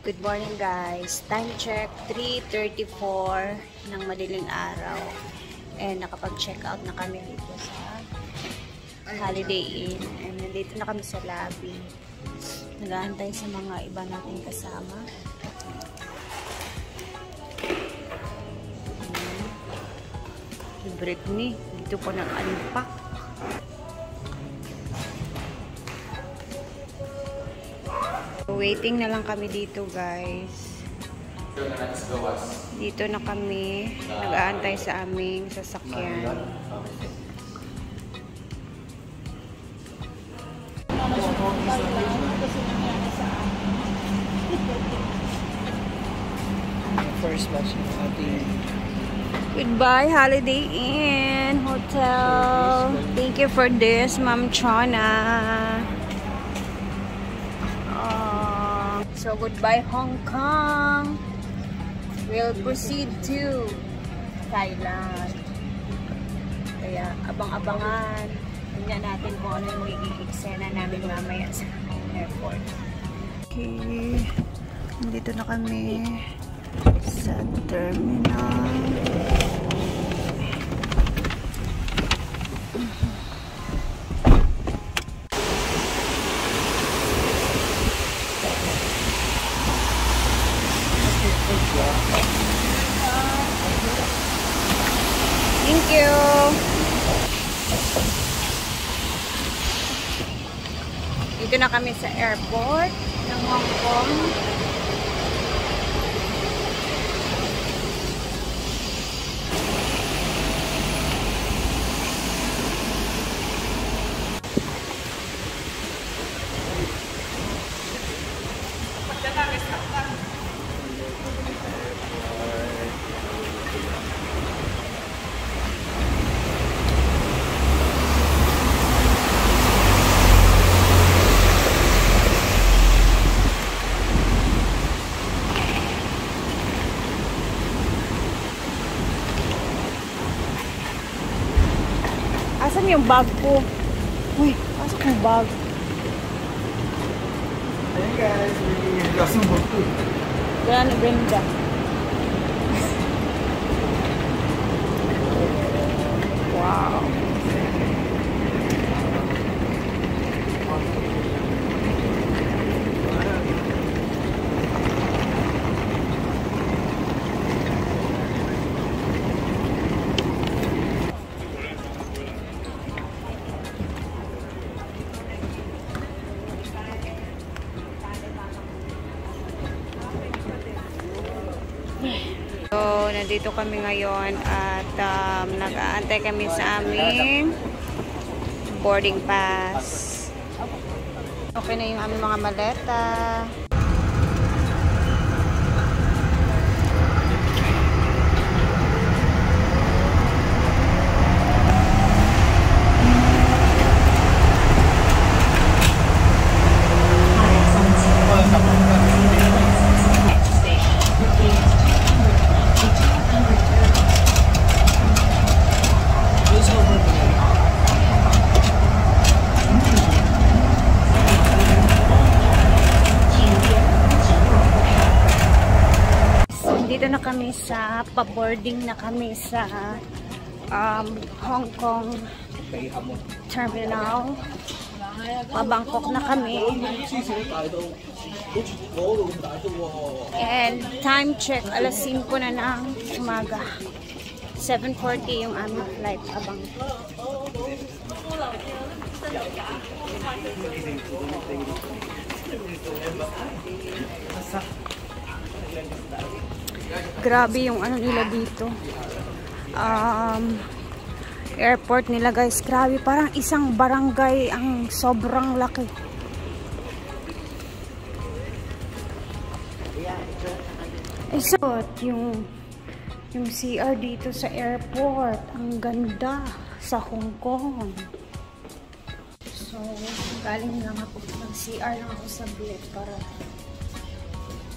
Good morning guys. Time check 3:34 ng madaling araw. And nakapag-check out na kami dito sa Holiday Inn. And nandito na kami sa lobby. Nag-aantay sa mga iba nating kasama. Britney, dito po nag-unpack. Waiting na lang kami dito guys. Dito na kami nag-aantay sa aming sasakyan. First batch natin. Goodbye Holiday Inn Hotel. Thank you for this, Ma'am Chona. So goodbye Hong Kong. We'll proceed to Thailand. Kaya abang-abangan. Tingnan natin kung ano yung magiging eksena namin mamaya sa airport. Okay. Nandito na kami sa terminal. Thank you. Dito na kami sa airport ng Hong Kong. Asan yung bag ko? Uy, asan yung bag? Hey guys, we're crossing Boku. Wala na Brenda. Wow. So, nandito kami ngayon at nag-aantay kami sa aming boarding pass. Okay na yung aming mga maleta. Dito na kami sa pa-boarding na kami sa Hong Kong terminal. Pa-Bangkok na kami. And time check, alas 5 na ng umaga. 7:40 yung aming flight abang. Grabe yung ano nila dito. Airport nila guys. Grabe, parang isang barangay ang sobrang laki. So, yung CR dito sa airport. Ang ganda sa Hong Kong. So, galing lang ako. Mag-CR lang ako sa Bled para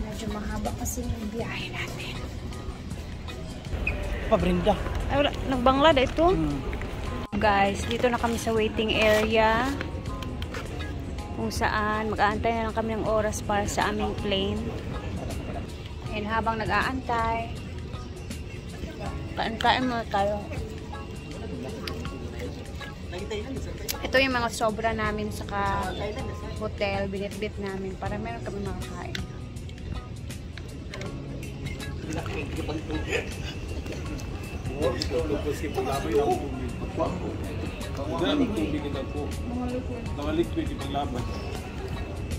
medyo mahaba kasi yung biyahe natin. Pabrinda. Ay, nagbangla na ito. Guys, dito na kami sa waiting area. Kung saan, mag-aantay na lang kami ng oras para sa aming plane. And habang nag-aantay, kain muna tayo. Ito yung mga sobra namin sa hotel, binitbit namin para meron kami makakain.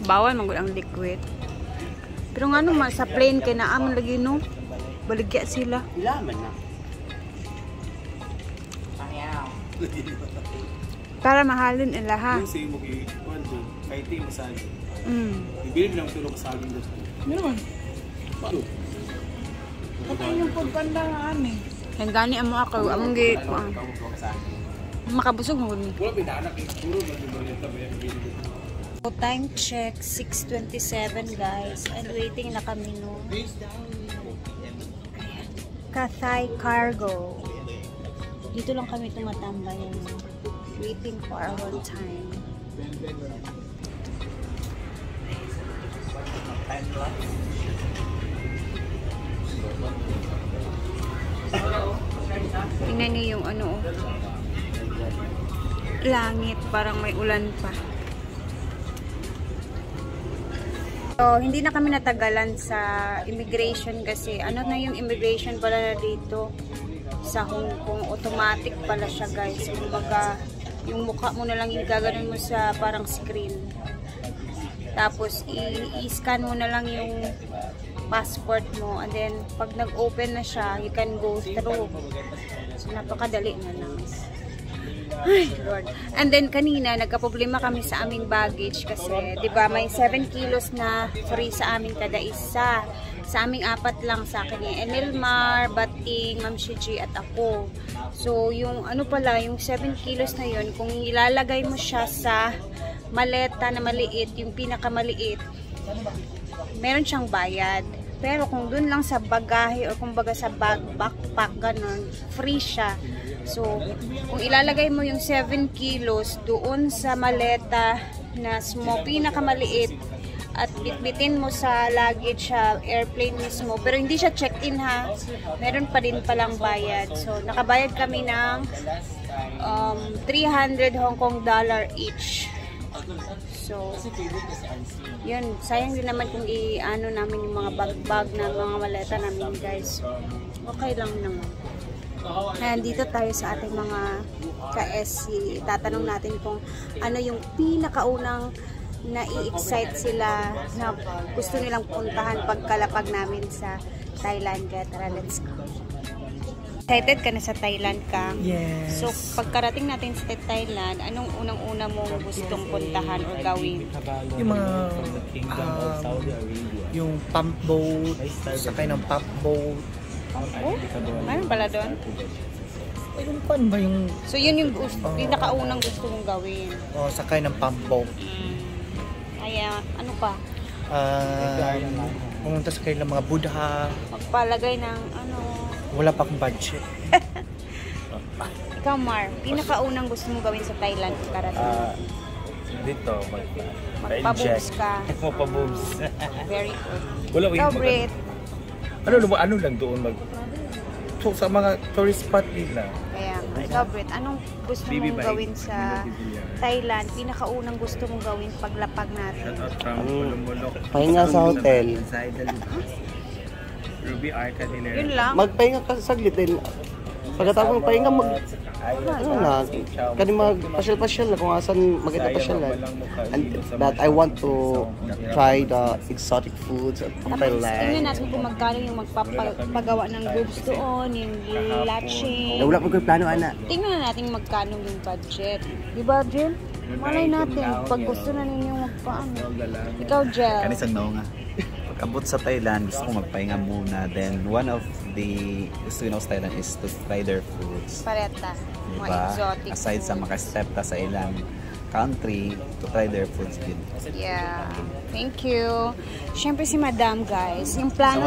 Bawal manggod ang liquid. Pero nga naman sa plane kay naamon lagi no. Baligya sila. Ilaman na. Para mahalin nila ha. Yung sa'yo mo kahit yung masali. Ibilin lang tulong sa akin doon. Ano naman? Patayin yung pagpanda nga amin. Ang gani amo ako, among gi ko. Makabusog mo ni. Wala pinanak eh. Puro nag-ibalita ba yan? So, time check, 6:27 guys. And waiting na kami no. Cathay Cargo. Dito lang kami tumatambay. Waiting for our time. Tingnan niyo yung ano, langit, parang may ulan pa. So, hindi na kami natagalan sa immigration kasi ano na yung immigration pala na dito sa Hong Kong, automatic pala siya guys. Kumbaga, yung mukha mo na lang yung gaganon mo sa parang screen. Tapos, i-scan mo na lang yung passport mo. And then, pag nag-open na siya, you can go through. So, napakadali na lang. Ay, Lord. And then, kanina, nagka-problema kami sa aming baggage kasi, di ba, may 7 kilos na free sa amin kada isa. Sa aming 4 lang sa akin ni Enilmar, Bating, Ma'am Shiji at ako. So, yung ano pala, yung 7 kilos na yun, kung ilalagay mo siya sa maleta na maliit, yung pinakamaliit, meron siyang bayad. Pero kung dun lang sa bagahe o kumbaga sa backpack, ganun, free siya. So, kung ilalagay mo yung 7 kilos doon sa maleta na pinakamaliit at bitbitin mo sa luggage sa airplane mismo, pero hindi siya check-in ha, meron pa din palang bayad. So, nakabayad kami ng 300 Hong Kong dollar each. So, yun, sayang din naman kung i-ano namin yung mga bag na mga maleta namin guys. Okay lang naman. Ayan, dito tayo sa ating mga ka-SC. Tatanong natin kung ano yung pinakaunang na-i-excite sila na gusto nilang puntahan pagkalapag namin sa Thailand. Kaya tara, let's go. Excited ka na sa Thailand ka? Yes. So, pagkarating natin sa Thailand, anong unang-una mong gustong puntahan o gawin? Yung mga yung pump boat, sakay ng pump boat. Oh, meron pala doon? Yung pan ba yung... So, yun yung pinakaunang gusto mong gawin? Oh, sakay ng pump boat. Kaya, ano pa? Pumunta sa kayo ng mga Buddha. Magpalagay ng ano... Wala pa akong budget. Ikaw, Mar, pinakaunang gusto mong gawin sa Thailand karating? Dito, magpa-boobs ka. Magpa-boobs. Very good. Wala, Ikaw, Brit. Ano lang doon so, sa mga tourist spot nila. Kaya, ikaw, Brit, anong gusto mong gawin sa Thailand? Pinakaunang gusto mong gawin paglapag natin? Pahinga sa hotel. Ruby Arca din. Yun lang? Magpahinga ka saglit din. Pagkatapos ng pahinga, kani mag-pasyal-pasyal na kung asan maganda pasyalan. And that I want to try the exotic foods of Thailand. Tingnan natin kung magkano yung magpapagawa ng boobs doon, yung latching. Wala po kayo plano, Ana. Tingnan na natin magkano yung budget. Diba, Jill? Malay natin. Pag gusto na ninyong magpaano. Ikaw, Jill. Kanisang nao nga. Pagkabot sa Thailand, gusto kong magpahinga muna. Then, one of the gusto ko sa Thailand is to try their foods. Pareta. Mga Diba? exotic Aside sa makastep ta sa ilang country, to try their foods din. Yeah. Thank you. Siyempre si Madam, guys. Yung plano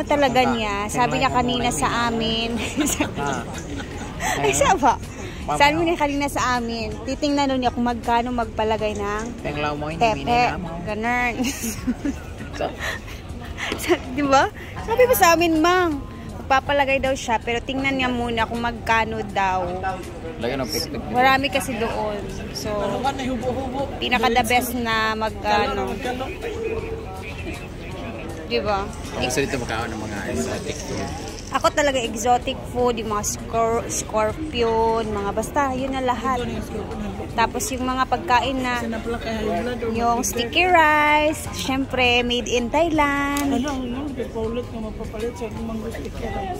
talaga niya. Sabi niya kanina sa amin. Ay, saba. Sabi niya kanina sa amin. Titingnan niya kung magkano magpalagay ng tepe. Ganun. Di ba? Sabi ba sa amin, Mang, magpapalagay daw siya, pero tingnan niya muna kung magkano daw. Lagyan ng picnic. Marami kasi doon. So, pinaka the best na mag-ano. Di ba? Gusto dito makaon ng mga exotic food. Ako talaga exotic food, yung mga scorpion, mga basta, yun na lahat. Tapos yung mga pagkain na, yung sticky rice, syempre made in Thailand. Paulit na mapapalit sa mga sticky rice.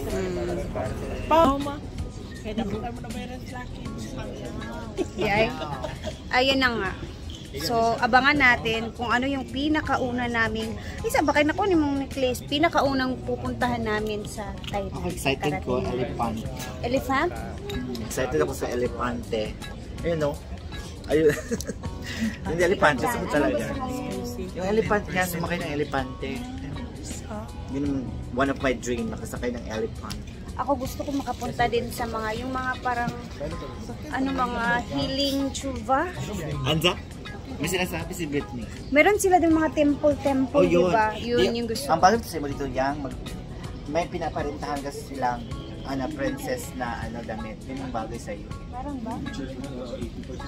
Ayun na nga. So, abangan natin kung ano yung pinakauna namin. Isa ba kayo nakunin mong necklace? Pinakaunang pupuntahan namin sa Thailand. Ako excited ko, elephant. Elephant? Excited ako sa elepante. Ayun no? Ayun. Hindi elepante, gusto ko talaga. Yung elepante nga, sumakay ng elepante. Yun one of my dream, nakasakay ng elephant. Ako gusto ko makapunta din sa mga, yung mga parang, ano mga healing chuva. Anza? May sinasabi si Britney. Meron sila din mga temple, yun. diba? Yun yung gusto. Ang bagay sa mo dito yang may pinaparintahan kasi silang princess na damit. Yun ang bagay sa iyo. Parang ba?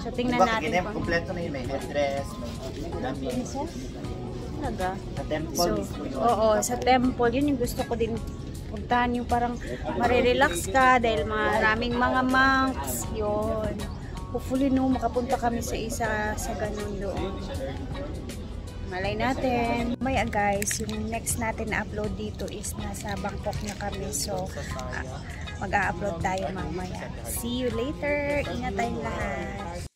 So tingnan diba, natin kung kompleto na yun, may headdress, may damit. princess? Talaga? Sa temple So, mismo yun. oo, sa temple, yun yung gusto ko din puntahan, yung parang marirelax ka dahil maraming mga monks, yun. Hopefully no, makapunta kami sa isa sa ganun doon. Malay natin. Maya guys, yung next natin na upload dito is nasa Bangkok na kami. So, mag-a-upload tayo mamaya. See you later. Ingat tayong lahat.